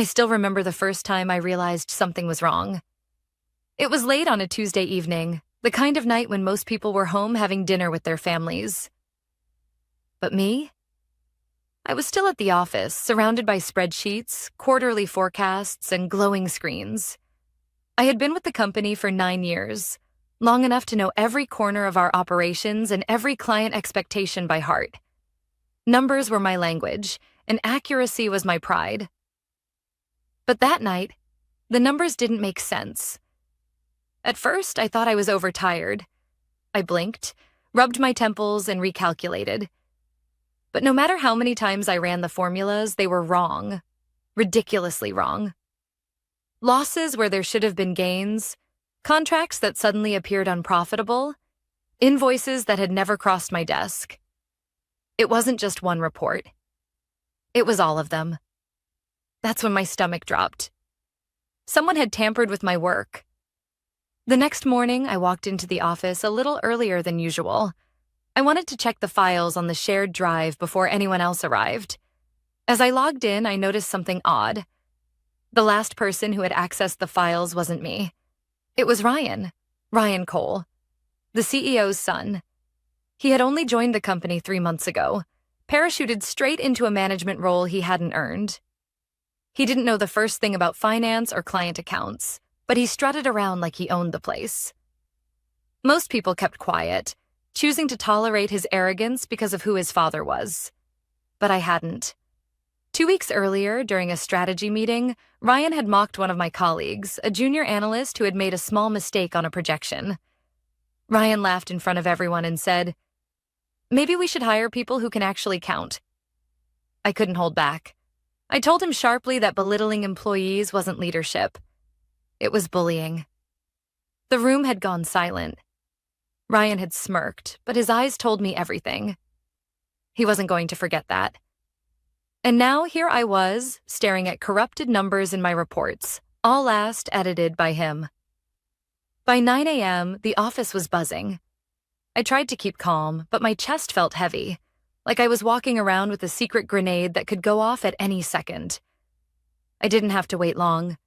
I still remember the first time I realized something was wrong. It was late on a Tuesday evening, the kind of night when most people were home having dinner with their families. But me? I was still at the office, surrounded by spreadsheets, quarterly forecasts, and glowing screens. I had been with the company for 9 years, long enough to know every corner of our operations and every client expectation by heart. Numbers were my language, and accuracy was my pride. But that night, the numbers didn't make sense. At first, I thought I was overtired. I blinked, rubbed my temples, and recalculated. But no matter how many times I ran the formulas, they were wrong. Ridiculously wrong. Losses where there should have been gains, contracts that suddenly appeared unprofitable, invoices that had never crossed my desk. It wasn't just one report. It was all of them. That's when my stomach dropped. Someone had tampered with my work. The next morning, I walked into the office a little earlier than usual. I wanted to check the files on the shared drive before anyone else arrived. As I logged in, I noticed something odd. The last person who had accessed the files wasn't me. It was Ryan Cole, the CEO's son. He had only joined the company 3 months ago, parachuted straight into a management role he hadn't earned. He didn't know the first thing about finance or client accounts, but he strutted around like he owned the place. Most people kept quiet, choosing to tolerate his arrogance because of who his father was. But I hadn't. 2 weeks earlier, during a strategy meeting, Ryan had mocked one of my colleagues, a junior analyst who had made a small mistake on a projection. Ryan laughed in front of everyone and said, "Maybe we should hire people who can actually count." I couldn't hold back. I told him sharply that belittling employees wasn't leadership. It was bullying. The room had gone silent. Ryan had smirked, but his eyes told me everything. He wasn't going to forget that. And now here I was, staring at corrupted numbers in my reports, all last edited by him. By 9 a.m., the office was buzzing. I tried to keep calm, but my chest felt heavy, like I was walking around with a secret grenade that could go off at any second. I didn't have to wait long.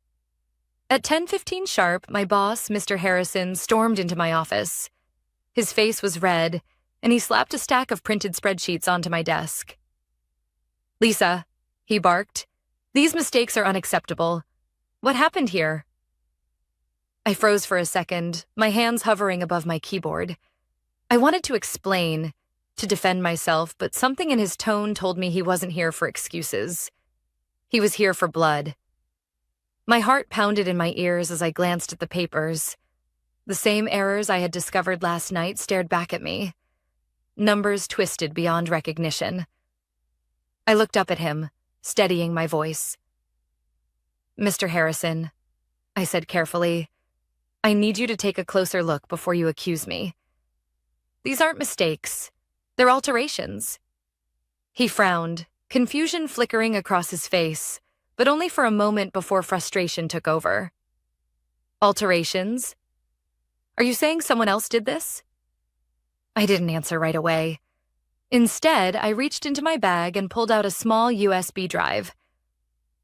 At 10:15 sharp, my boss, Mr. Harrison, stormed into my office. His face was red, and he slapped a stack of printed spreadsheets onto my desk. "Lisa," he barked, "these mistakes are unacceptable. What happened here?" I froze for a second, my hands hovering above my keyboard. I wanted to explain, to defend myself, but something in his tone told me he wasn't here for excuses. He was here for blood. My heart pounded in my ears as I glanced at the papers. The same errors I had discovered last night stared back at me. Numbers twisted beyond recognition. I looked up at him, steadying my voice. "Mr. Harrison," I said carefully, "I need you to take a closer look before you accuse me. These aren't mistakes. They're alterations." He frowned, confusion flickering across his face, but only for a moment before frustration took over. "Alterations? Are you saying someone else did this?" I didn't answer right away. Instead, I reached into my bag and pulled out a small USB drive.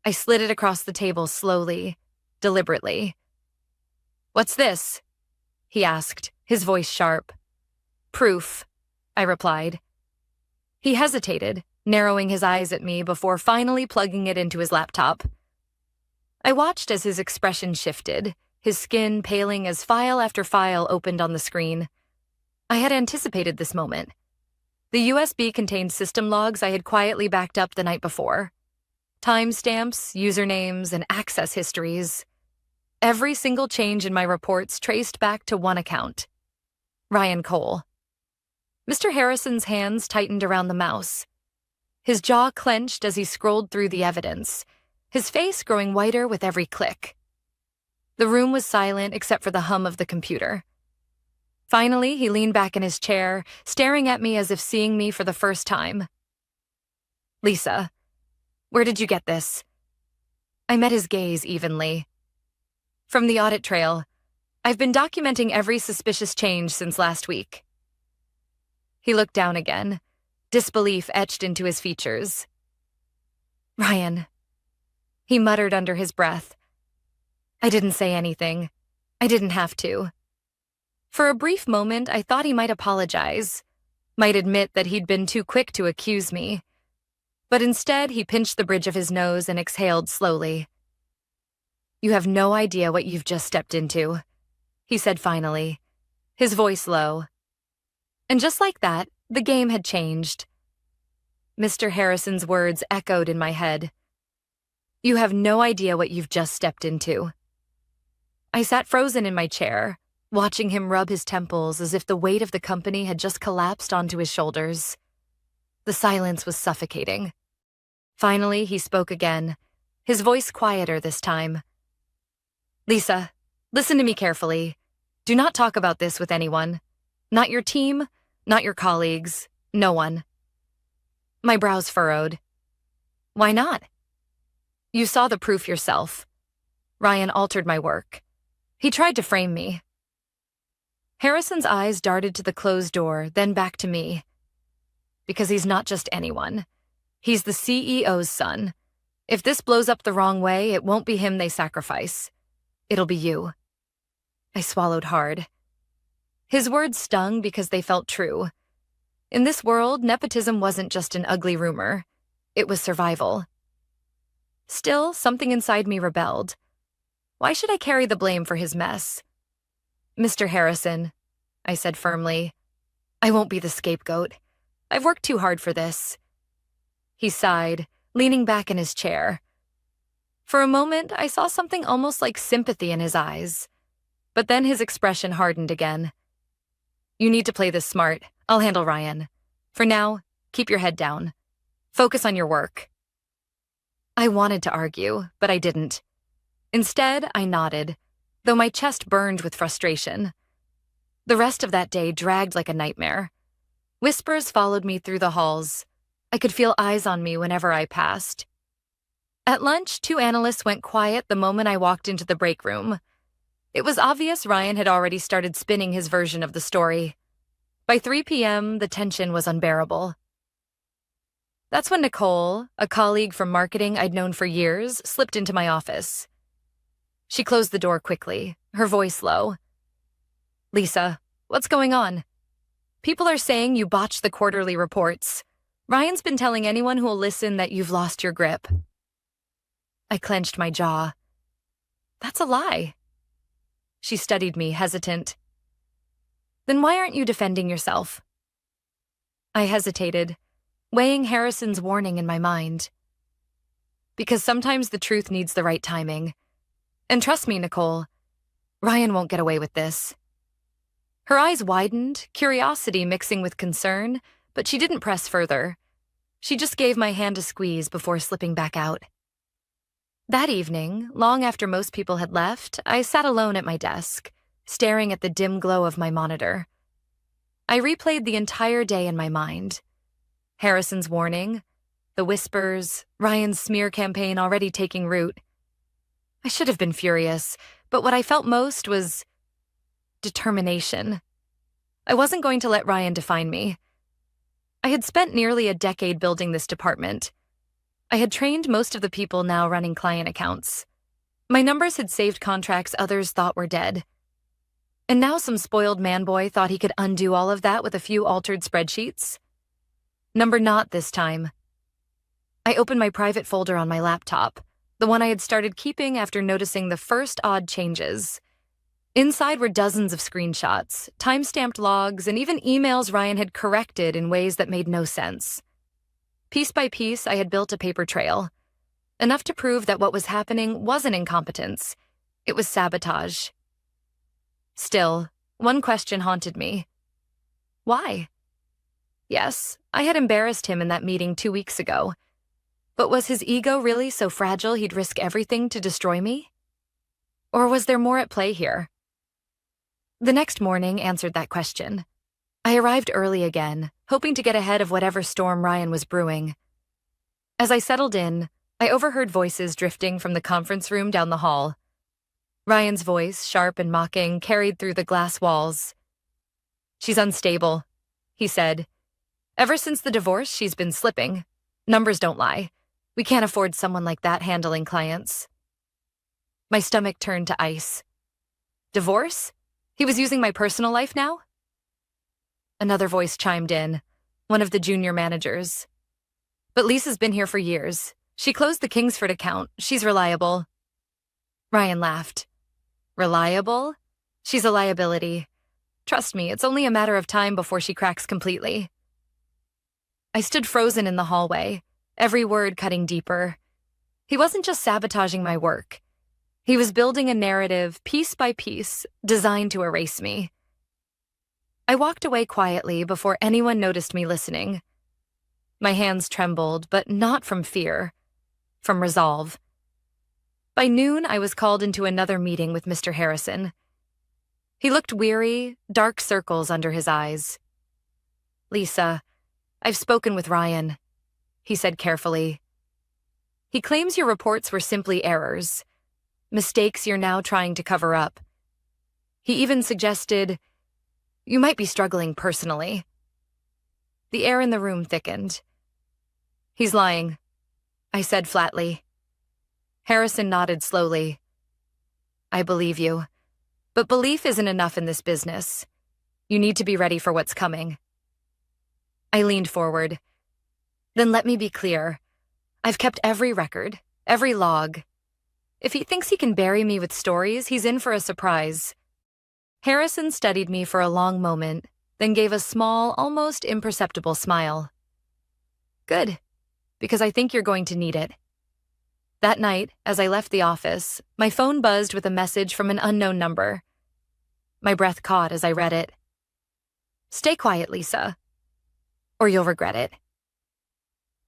I slid it across the table slowly, deliberately. "What's this?" he asked, his voice sharp. "Proof," I replied. He hesitated, narrowing his eyes at me before finally plugging it into his laptop. I watched as his expression shifted, his skin paling as file after file opened on the screen. I had anticipated this moment. The USB contained system logs I had quietly backed up the night before. Timestamps, usernames, and access histories. Every single change in my reports traced back to one account. Ryan Cole. Mr. Harrison's hands tightened around the mouse. His jaw clenched as he scrolled through the evidence, his face growing whiter with every click. The room was silent except for the hum of the computer. Finally, he leaned back in his chair, staring at me as if seeing me for the first time. "Lisa, where did you get this?" I met his gaze evenly. "From the audit trail. I've been documenting every suspicious change since last week." He looked down again, disbelief etched into his features. "Ryan." he muttered under his breath. I didn't say anything. I didn't have to. For a brief moment, I thought he might apologize, might admit that he'd been too quick to accuse me. But instead, he pinched the bridge of his nose and exhaled slowly. You have no idea what you've just stepped into, he said finally, his voice low. And just like that, the game had changed. Mr. Harrison's words echoed in my head. You have no idea what you've just stepped into. I sat frozen in my chair, watching him rub his temples as if the weight of the company had just collapsed onto his shoulders. The silence was suffocating. Finally, he spoke again, his voice quieter this time. Lisa, listen to me carefully. Do not talk about this with anyone. Not your team, not your colleagues, no one. My brows furrowed. Why not? You saw the proof yourself. Ryan altered my work. He tried to frame me. Harrison's eyes darted to the closed door, then back to me. Because he's not just anyone. He's the CEO's son. If this blows up the wrong way, it won't be him they sacrifice. It'll be you. I swallowed hard. His words stung because they felt true. In this world, nepotism wasn't just an ugly rumor. It was survival. Still, something inside me rebelled. Why should I carry the blame for his mess? Mr. Harrison, I said firmly, I won't be the scapegoat. I've worked too hard for this. He sighed, leaning back in his chair. For a moment, I saw something almost like sympathy in his eyes. But then his expression hardened again. You need to play this smart. I'll handle Ryan. For now, keep your head down. Focus on your work. I wanted to argue, but I didn't. Instead, I nodded, though my chest burned with frustration. The rest of that day dragged like a nightmare. Whispers followed me through the halls. I could feel eyes on me whenever I passed. At lunch, 2 analysts went quiet the moment I walked into the break room. It was obvious Ryan had already started spinning his version of the story. By 3 p.m., the tension was unbearable. That's when Nicole, a colleague from marketing I'd known for years, slipped into my office. She closed the door quickly, her voice low. Lisa, what's going on? People are saying you botched the quarterly reports. Ryan's been telling anyone who'll listen that you've lost your grip. I clenched my jaw. That's a lie. She studied me, hesitant. Then why aren't you defending yourself? I hesitated, weighing Harrison's warning in my mind. Because sometimes the truth needs the right timing. And trust me, Nicole, Ryan won't get away with this. Her eyes widened, curiosity mixing with concern, but she didn't press further. She just gave my hand a squeeze before slipping back out. That evening, long after most people had left, I sat alone at my desk, staring at the dim glow of my monitor. I replayed the entire day in my mind. Harrison's warning, the whispers, Ryan's smear campaign already taking root. I should have been furious, but what I felt most was determination. I wasn't going to let Ryan define me. I had spent nearly a decade building this department. I had trained most of the people now running client accounts. My numbers had saved contracts others thought were dead. And now some spoiled man-boy thought he could undo all of that with a few altered spreadsheets? Number not this time. I opened my private folder on my laptop, the one I had started keeping after noticing the first odd changes. Inside were dozens of screenshots, time-stamped logs, and even emails Ryan had corrected in ways that made no sense. Piece by piece, I had built a paper trail. Enough to prove that what was happening wasn't incompetence. It was sabotage. Still, one question haunted me. Why? Yes, I had embarrassed him in that meeting 2 weeks ago. But was his ego really so fragile he'd risk everything to destroy me? Or was there more at play here? The next morning answered that question. I arrived early again, hoping to get ahead of whatever storm Ryan was brewing. As I settled in, I overheard voices drifting from the conference room down the hall. Ryan's voice, sharp and mocking, carried through the glass walls. She's unstable, he said. Ever since the divorce, she's been slipping. Numbers don't lie. We can't afford someone like that handling clients. My stomach turned to ice. Divorce? He was using my personal life now? Another voice chimed in, one of the junior managers. But Lisa's been here for years. She closed the Kingsford account. She's reliable. Ryan laughed. Reliable? She's a liability. Trust me, it's only a matter of time before she cracks completely. I stood frozen in the hallway, every word cutting deeper. He wasn't just sabotaging my work. He was building a narrative, piece by piece, designed to erase me. I walked away quietly before anyone noticed me listening. My hands trembled, but not from fear, from resolve. By noon, I was called into another meeting with Mr. Harrison. He looked weary, dark circles under his eyes. Lisa, I've spoken with Ryan, he said carefully. He claims your reports were simply errors, mistakes you're now trying to cover up. He even suggested you might be struggling personally. The air in the room thickened. He's lying, I said flatly. Harrison nodded slowly. I believe you, but belief isn't enough in this business. You need to be ready for what's coming. I leaned forward. Then let me be clear. I've kept every record, every log. If he thinks he can bury me with stories, he's in for a surprise. Harrison studied me for a long moment, then gave a small, almost imperceptible smile. Good, because I think you're going to need it. That night, as I left the office, my phone buzzed with a message from an unknown number. My breath caught as I read it. Stay quiet, Lisa, or you'll regret it.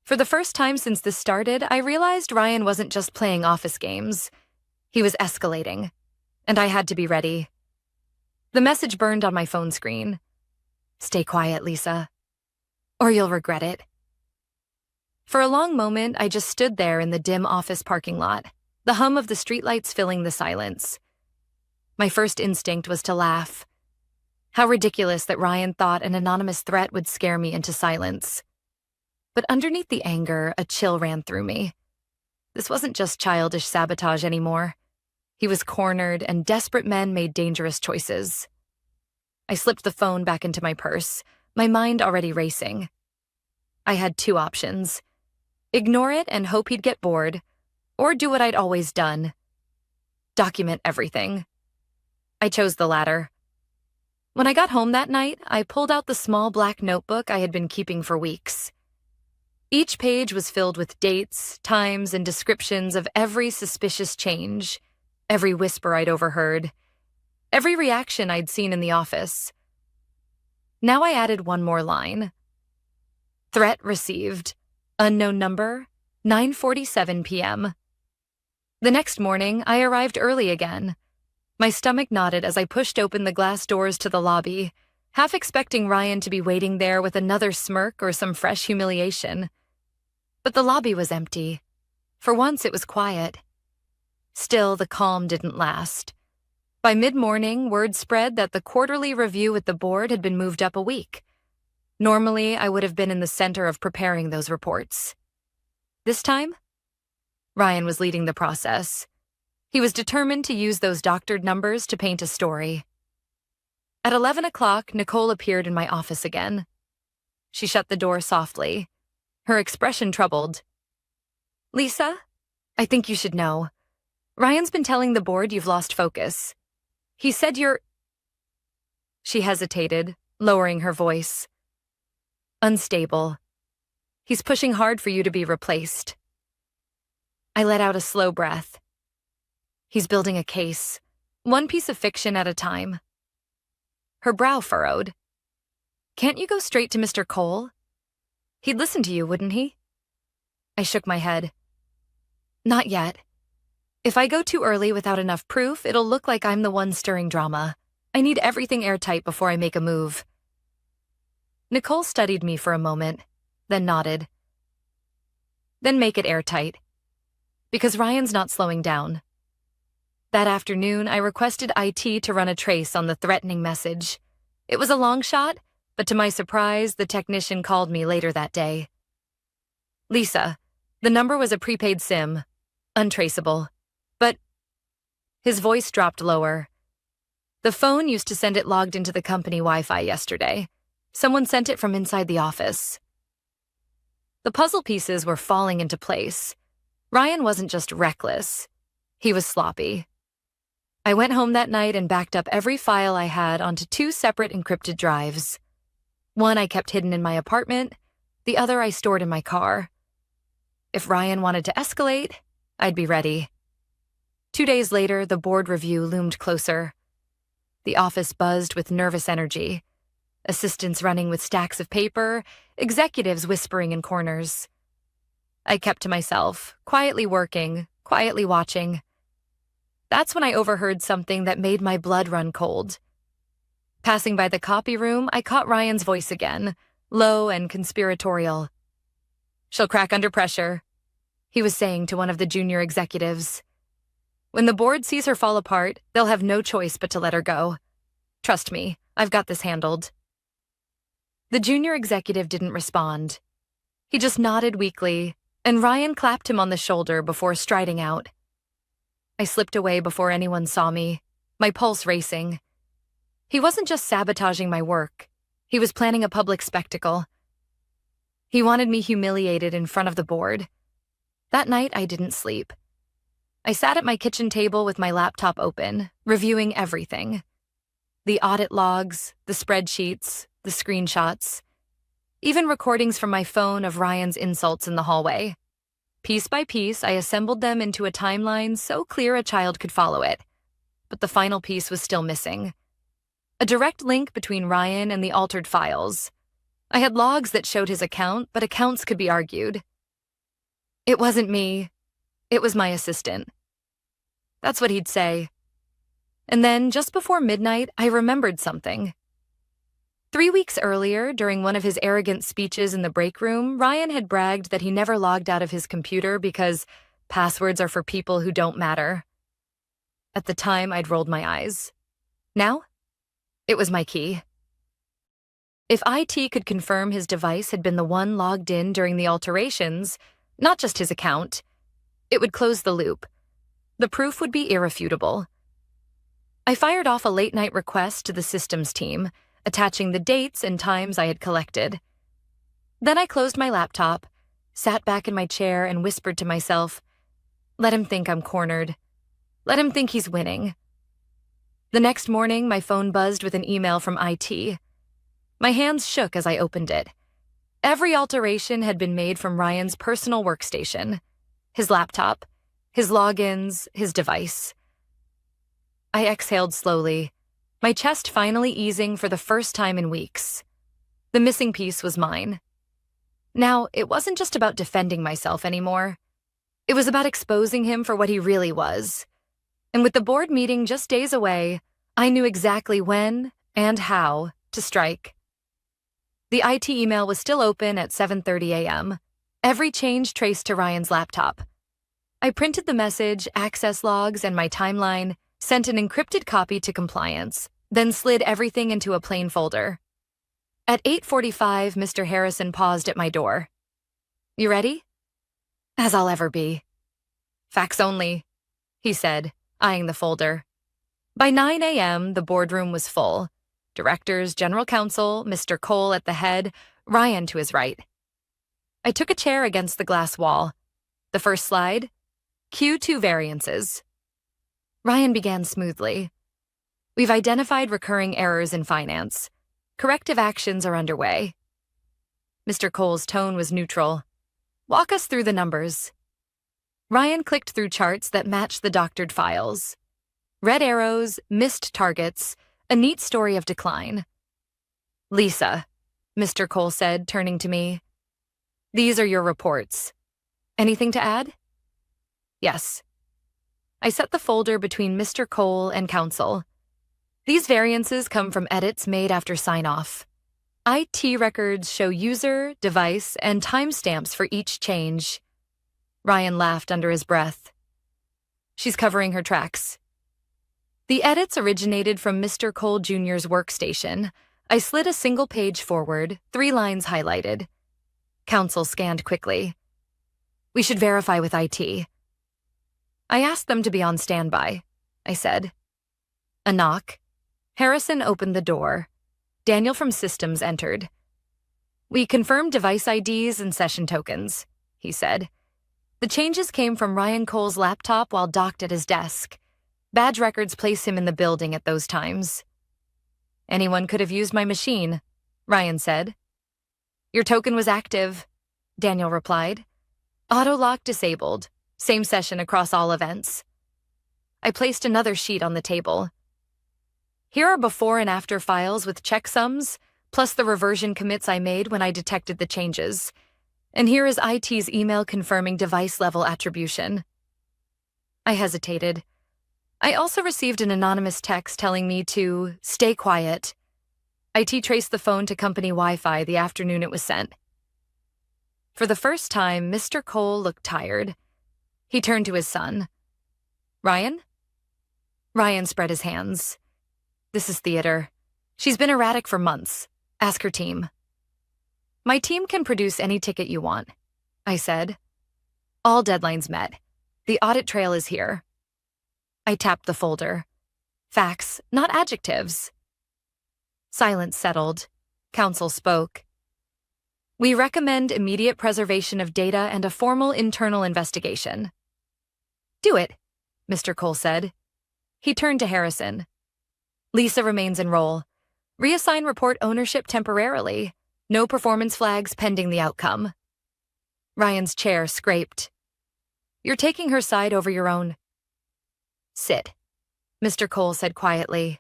For the first time since this started, I realized Ryan wasn't just playing office games. He was escalating, and I had to be ready. The message burned on my phone screen. Stay quiet, Lisa, or you'll regret it. For a long moment, I just stood there in the dim office parking lot, the hum of the streetlights filling the silence. My first instinct was to laugh. How ridiculous that Ryan thought an anonymous threat would scare me into silence. But underneath the anger, a chill ran through me. This wasn't just childish sabotage anymore. He was cornered, and desperate men made dangerous choices. I slipped the phone back into my purse, my mind already racing. I had two options. Ignore it and hope he'd get bored, or do what I'd always done. Document everything. I chose the latter. When I got home that night, I pulled out the small black notebook I had been keeping for weeks. Each page was filled with dates, times, and descriptions of every suspicious change, every whisper I'd overheard, every reaction I'd seen in the office. Now I added one more line. Threat received. Unknown number, 9:47 p.m. The next morning, I arrived early again. My stomach knotted as I pushed open the glass doors to the lobby, half expecting Ryan to be waiting there with another smirk or some fresh humiliation. But the lobby was empty. For once, it was quiet. Still, the calm didn't last. By mid-morning, word spread that the quarterly review with the board had been moved up a week. Normally, I would have been in the center of preparing those reports. This time, Ryan was leading the process. He was determined to use those doctored numbers to paint a story. At 11 o'clock, Nicole appeared in my office again. She shut the door softly, her expression troubled. Lisa, I think you should know. Ryan's been telling the board you've lost focus. He said you're... She hesitated, lowering her voice. Unstable. He's pushing hard for you to be replaced. I let out a slow breath. He's building a case, one piece of fiction at a time. Her brow furrowed. Can't you go straight to Mr. Cole? He'd listen to you, wouldn't he? I shook my head. Not yet. If I go too early without enough proof, it'll look like I'm the one stirring drama. I need everything airtight before I make a move. Nicole studied me for a moment, then nodded. Then make it airtight. Because Ryan's not slowing down. That afternoon, I requested IT to run a trace on the threatening message. It was a long shot, but to my surprise, the technician called me later that day. Lisa, The number was a prepaid SIM, untraceable. But his voice dropped lower. The phone used to send it logged into the company Wi-Fi yesterday. Someone sent it from inside the office. The puzzle pieces were falling into place. Ryan wasn't just reckless. He was sloppy. I went home that night and backed up every file I had onto 2 separate encrypted drives. One I kept hidden in my apartment, the other I stored in my car. If Ryan wanted to escalate, I'd be ready. 2 days later, the board review loomed closer. The office buzzed with nervous energy. Assistants running with stacks of paper, executives whispering in corners. I kept to myself, quietly working, quietly watching. That's when I overheard something that made my blood run cold. Passing by the copy room, I caught Ryan's voice again, low and conspiratorial. "She'll crack under pressure," he was saying to one of the junior executives. "When the board sees her fall apart, they'll have no choice but to let her go. Trust me, I've got this handled." The junior executive didn't respond. He just nodded weakly, and Ryan clapped him on the shoulder before striding out. I slipped away before anyone saw me, my pulse racing. He wasn't just sabotaging my work. He was planning a public spectacle. He wanted me humiliated in front of the board. That night, I didn't sleep. I sat at my kitchen table with my laptop open, reviewing everything. The audit logs, the spreadsheets, the screenshots, even recordings from my phone of Ryan's insults in the hallway. Piece by piece, I assembled them into a timeline so clear a child could follow it. But the final piece was still missing. A direct link between Ryan and the altered files. I had logs that showed his account, but accounts could be argued. It wasn't me. It was my assistant. That's what he'd say. And then, just before midnight, I remembered something. 3 weeks earlier, during one of his arrogant speeches in the break room, Ryan had bragged that he never logged out of his computer because passwords are for people who don't matter. At the time, I'd rolled my eyes. Now, it was my key. If IT could confirm his device had been the one logged in during the alterations, not just his account, it would close the loop. The proof would be irrefutable. I fired off a late-night request to the systems team, attaching the dates and times I had collected. Then I closed my laptop, sat back in my chair, and whispered to myself, "Let him think I'm cornered. Let him think he's winning." The next morning, my phone buzzed with an email from IT. My hands shook as I opened it. Every alteration had been made from Ryan's personal workstation, his laptop, his logins, his device. I exhaled slowly, my chest finally easing for the first time in weeks. The missing piece was mine. Now, it wasn't just about defending myself anymore. It was about exposing him for what he really was. And with the board meeting just days away, I knew exactly when and how to strike. The IT email was still open at 7:30 a.m., every change traced to Ryan's laptop. I printed the message, access logs, and my timeline, sent an encrypted copy to compliance, then slid everything into a plain folder. At 8:45, Mr. Harrison paused at my door. "You ready?" "As I'll ever be." "Facts only," he said, eyeing the folder. By 9 a.m., the boardroom was full. Directors, general counsel, Mr. Cole at the head, Ryan to his right. I took a chair against the glass wall. The first slide, Q2 variances. Ryan began smoothly. "We've identified recurring errors in finance. Corrective actions are underway." Mr. Cole's tone was neutral. "Walk us through the numbers." Ryan clicked through charts that matched the doctored files. Red arrows, missed targets, a neat story of decline. "Lisa," Mr. Cole said, turning to me, "these are your reports. Anything to add?" "Yes." I set the folder between Mr. Cole and counsel. "These variances come from edits made after sign-off. IT records show user, device, and timestamps for each change." Ryan laughed under his breath. "She's covering her tracks." The edits originated from Mr. Cole Jr.'s workstation. I slid a single page forward, 3 lines highlighted. Counsel scanned quickly. We should verify with IT. I asked them to be on standby, I said. A knock. Harrison opened the door. Daniel from Systems entered. We confirmed device IDs and session tokens, he said. The changes came from Ryan Cole's laptop while docked at his desk. Badge records place him in the building at those times. Anyone could have used my machine, Ryan said. Your token was active, Daniel replied. Auto lock disabled. Same session across all events. I placed another sheet on the table. Here are before and after files with checksums, plus the reversion commits I made when I detected the changes. And here is IT's email confirming device-level attribution. I hesitated. I also received an anonymous text telling me to stay quiet. IT traced the phone to company Wi-Fi the afternoon it was sent. For the first time, Mr. Cole looked tired. He turned to his son. Ryan? Ryan spread his hands. This is theater. She's been erratic for months. Ask her team. My team can produce any ticket you want, I said. All deadlines met. The audit trail is here. I tapped the folder. Facts, not adjectives. Silence settled. Counsel spoke. We recommend immediate preservation of data and a formal internal investigation. Do it, Mr. Cole said. He turned to Harrison. Lisa remains in role. Reassign report ownership temporarily. No performance flags pending the outcome. Ryan's chair scraped. You're taking her side over your own. Sit, Mr. Cole said quietly.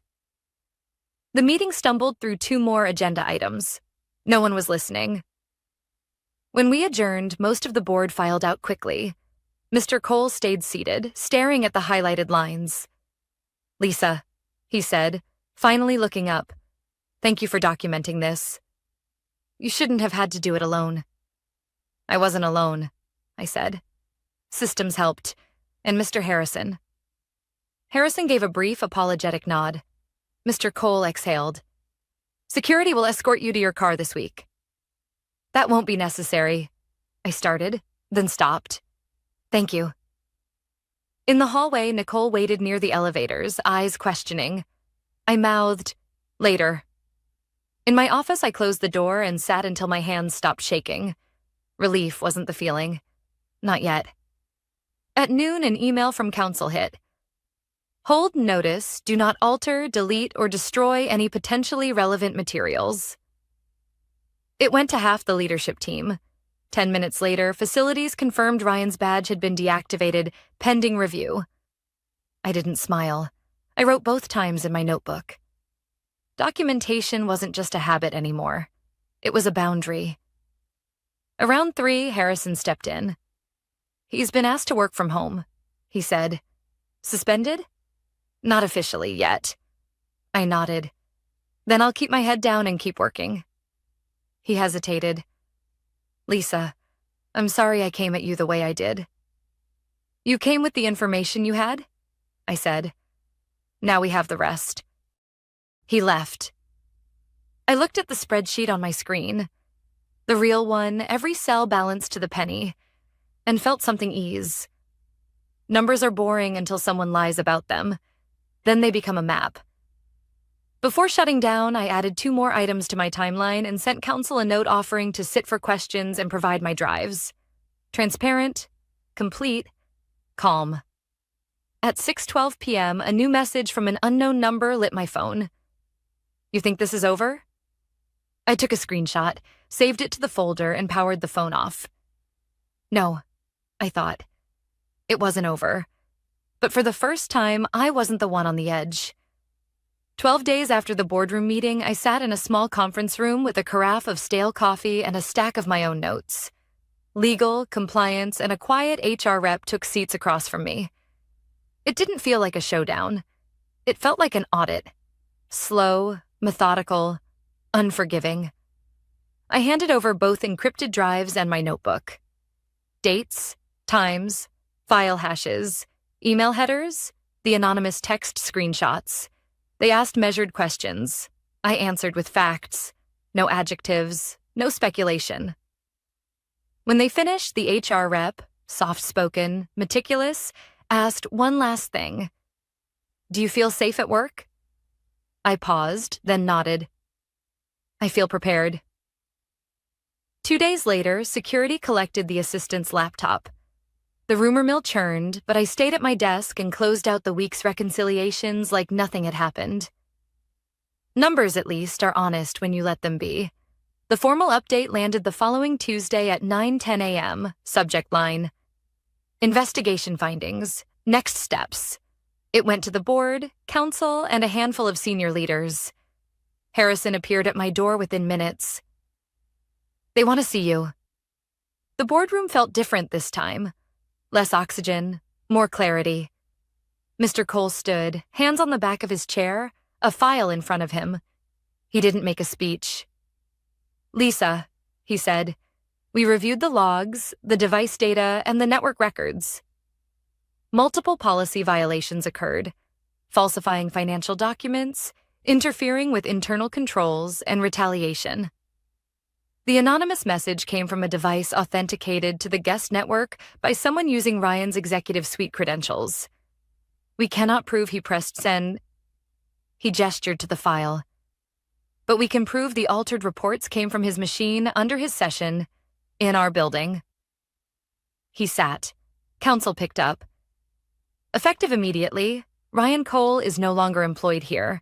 The meeting stumbled through 2 more agenda items. No one was listening. When we adjourned, most of the board filed out quickly. Mr. Cole stayed seated, staring at the highlighted lines. Lisa, he said, finally looking up. Thank you for documenting this. You shouldn't have had to do it alone. I wasn't alone, I said. Systems helped, and Mr. Harrison. Harrison gave a brief, apologetic nod. Mr. Cole exhaled. Security will escort you to your car this week. That won't be necessary, I started, then stopped. Thank you. In the hallway, Nicole waited near the elevators, eyes questioning. I mouthed, later. In my office, I closed the door and sat until my hands stopped shaking. Relief wasn't the feeling. Not yet. At noon, an email from counsel hit. Hold notice, do not alter, delete, or destroy any potentially relevant materials. It went to half the leadership team. 10 minutes later, facilities confirmed Ryan's badge had been deactivated, pending review. I didn't smile. I wrote both times in my notebook. Documentation wasn't just a habit anymore. It was a boundary. Around 3, Harrison stepped in. He's been asked to work from home, he said. Suspended? Not officially yet. I nodded. Then I'll keep my head down and keep working. He hesitated. Lisa, I'm sorry I came at you the way I did. You came with the information you had? I said. Now we have the rest. He left. I looked at the spreadsheet on my screen. The real one, every cell balanced to the penny, and felt something ease. Numbers are boring until someone lies about them. Then they become a map. Before shutting down, I added 2 more items to my timeline and sent counsel a note offering to sit for questions and provide my drives. Transparent, complete, calm. At 6:12 p.m., a new message from an unknown number lit my phone. You think this is over? I took a screenshot, saved it to the folder, and powered the phone off. No, I thought. It wasn't over. But for the first time, I wasn't the one on the edge. 12 days after the boardroom meeting, I sat in a small conference room with a carafe of stale coffee and a stack of my own notes. Legal, compliance, and a quiet HR rep took seats across from me. It didn't feel like a showdown. It felt like an audit. Slow, methodical, unforgiving. I handed over both encrypted drives and my notebook. Dates, times, file hashes, email headers, the anonymous text screenshots. They asked measured questions. I answered with facts. No adjectives, no speculation. When they finished, the HR rep, soft-spoken, meticulous, asked one last thing. "Do you feel safe at work?" I paused, then nodded. "I feel prepared." 2 days later, security collected the assistant's laptop. The rumor mill churned, but I stayed at my desk and closed out the week's reconciliations like nothing had happened. Numbers, at least, are honest when you let them be. The formal update landed the following Tuesday at 9:10 a.m., subject line: "Investigation findings. Next steps." It went to the board, council, and a handful of senior leaders. Harrison appeared at my door within minutes. "They want to see you." The boardroom felt different this time. Less oxygen, more clarity. Mr. Cole stood, hands on the back of his chair, a file in front of him. He didn't make a speech. "Lisa," he said, "we reviewed the logs, the device data, and the network records. Multiple policy violations occurred: falsifying financial documents, interfering with internal controls, and retaliation." The anonymous message came from a device authenticated to the guest network by someone using Ryan's executive suite credentials. "We cannot prove he pressed send." He gestured to the file. "But we can prove the altered reports came from his machine under his session in our building." He sat. Counsel picked up. "Effective immediately, Ryan Cole is no longer employed here.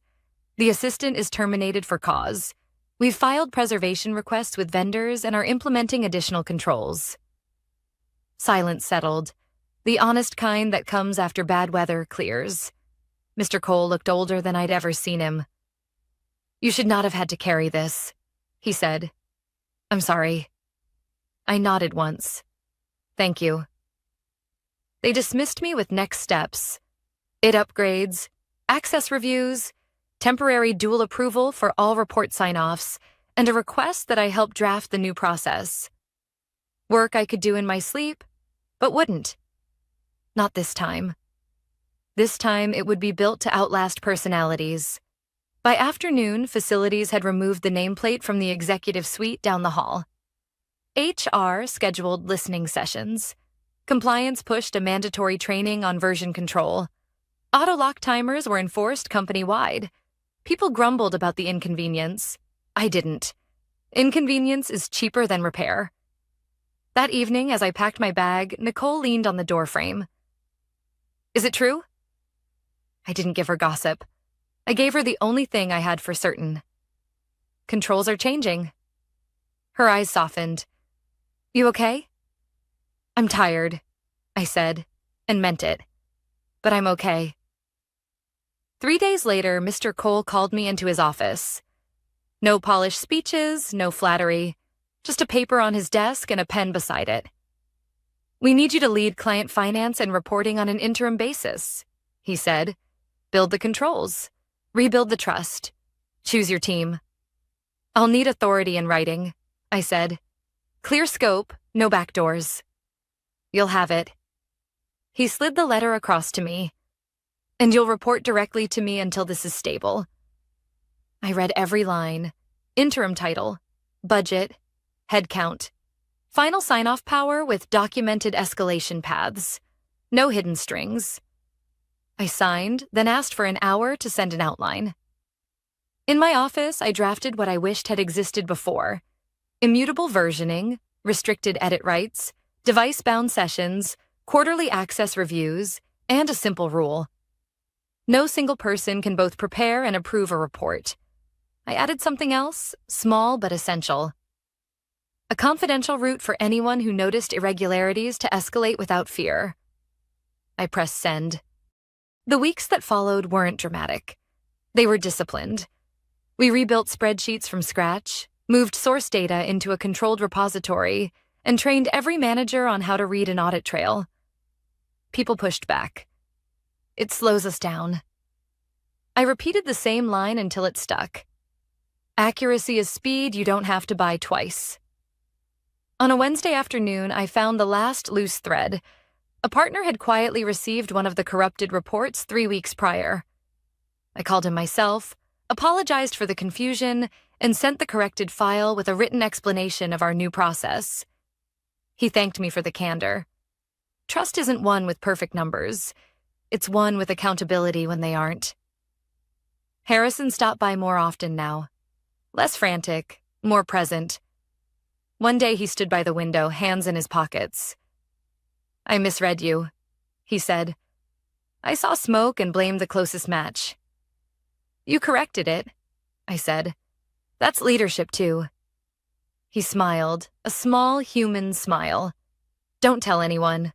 The assistant is terminated for cause. We've filed preservation requests with vendors and are implementing additional controls." Silence settled, the honest kind that comes after bad weather clears. Mr. Cole looked older than I'd ever seen him. "You should not have had to carry this," he said. "I'm sorry." I nodded once. "Thank you." They dismissed me with next steps: IT upgrades, access reviews, temporary dual approval for all report sign-offs, and a request that I help draft the new process. Work I could do in my sleep, but wouldn't. Not this time. This time it would be built to outlast personalities. By afternoon, facilities had removed the nameplate from the executive suite down the hall. HR scheduled listening sessions. Compliance pushed a mandatory training on version control. Auto-lock timers were enforced company-wide. People grumbled about the inconvenience. I didn't. Inconvenience is cheaper than repair. That evening, as I packed my bag, Nicole leaned on the doorframe. "Is it true?" I didn't give her gossip. I gave her the only thing I had for certain. "Controls are changing." Her eyes softened. "You okay?" "I'm tired," I said, and meant it. "But I'm okay." 3 days later, Mr. Cole called me into his office. No polished speeches, no flattery, just a paper on his desk and a pen beside it. "We need you to lead client finance and reporting on an interim basis," he said. "Build the controls. Rebuild the trust. Choose your team." "I'll need authority in writing," I said. "Clear scope, no backdoors." "You'll have it." He slid the letter across to me. "And you'll report directly to me until this is stable." I read every line. Interim title, budget, head count. Final sign-off power with documented escalation paths. No hidden strings. I signed, then asked for an hour to send an outline. In my office, I drafted what I wished had existed before: immutable versioning, restricted edit rights, device-bound sessions, quarterly access reviews, and a simple rule: no single person can both prepare and approve a report. I added something else, small but essential: a confidential route for anyone who noticed irregularities to escalate without fear. I pressed send. The weeks that followed weren't dramatic. They were disciplined. We rebuilt spreadsheets from scratch, moved source data into a controlled repository, and trained every manager on how to read an audit trail. People pushed back. "It slows us down." I repeated the same line until it stuck. "Accuracy is speed you don't have to buy twice." On a Wednesday afternoon, I found the last loose thread. A partner had quietly received one of the corrupted reports 3 weeks prior. I called him myself, apologized for the confusion, and sent the corrected file with a written explanation of our new process. He thanked me for the candor. Trust isn't won with perfect numbers. It's won with accountability when they aren't. Harrison stopped by more often now. Less frantic, more present. One day he stood by the window, hands in his pockets. "I misread you," he said. "I saw smoke and blamed the closest match." "You corrected it," I said. "That's leadership, too." He smiled, a small human smile. "Don't tell anyone."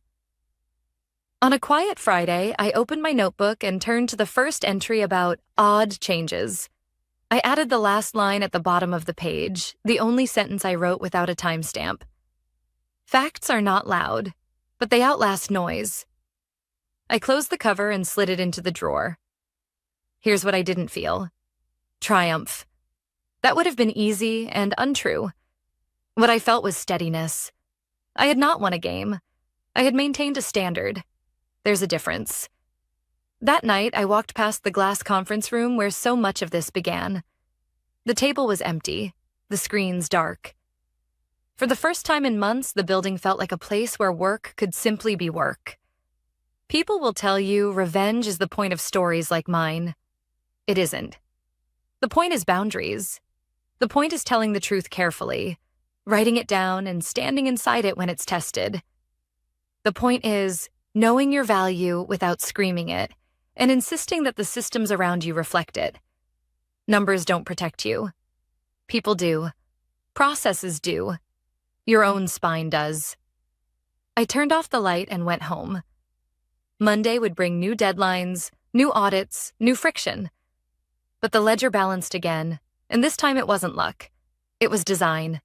On a quiet Friday, I opened my notebook and turned to the first entry about odd changes. I added the last line at the bottom of the page, the only sentence I wrote without a timestamp. Facts are not loud, but they outlast noise. I closed the cover and slid it into the drawer. Here's what I didn't feel. Triumph. That would have been easy and untrue. What I felt was steadiness. I had not won a game. I had maintained a standard. There's a difference. That night, I walked past the glass conference room where so much of this began. The table was empty, the screens dark. For the first time in months, the building felt like a place where work could simply be work. People will tell you revenge is the point of stories like mine. It isn't. The point is boundaries. The point is telling the truth carefully, writing it down and standing inside it when it's tested. The point is knowing your value without screaming it, and insisting that the systems around you reflect it. Numbers don't protect you. People do. Processes do. Your own spine does. I turned off the light and went home. Monday would bring new deadlines, new audits, new friction. But the ledger balanced again, and this time it wasn't luck. It was design.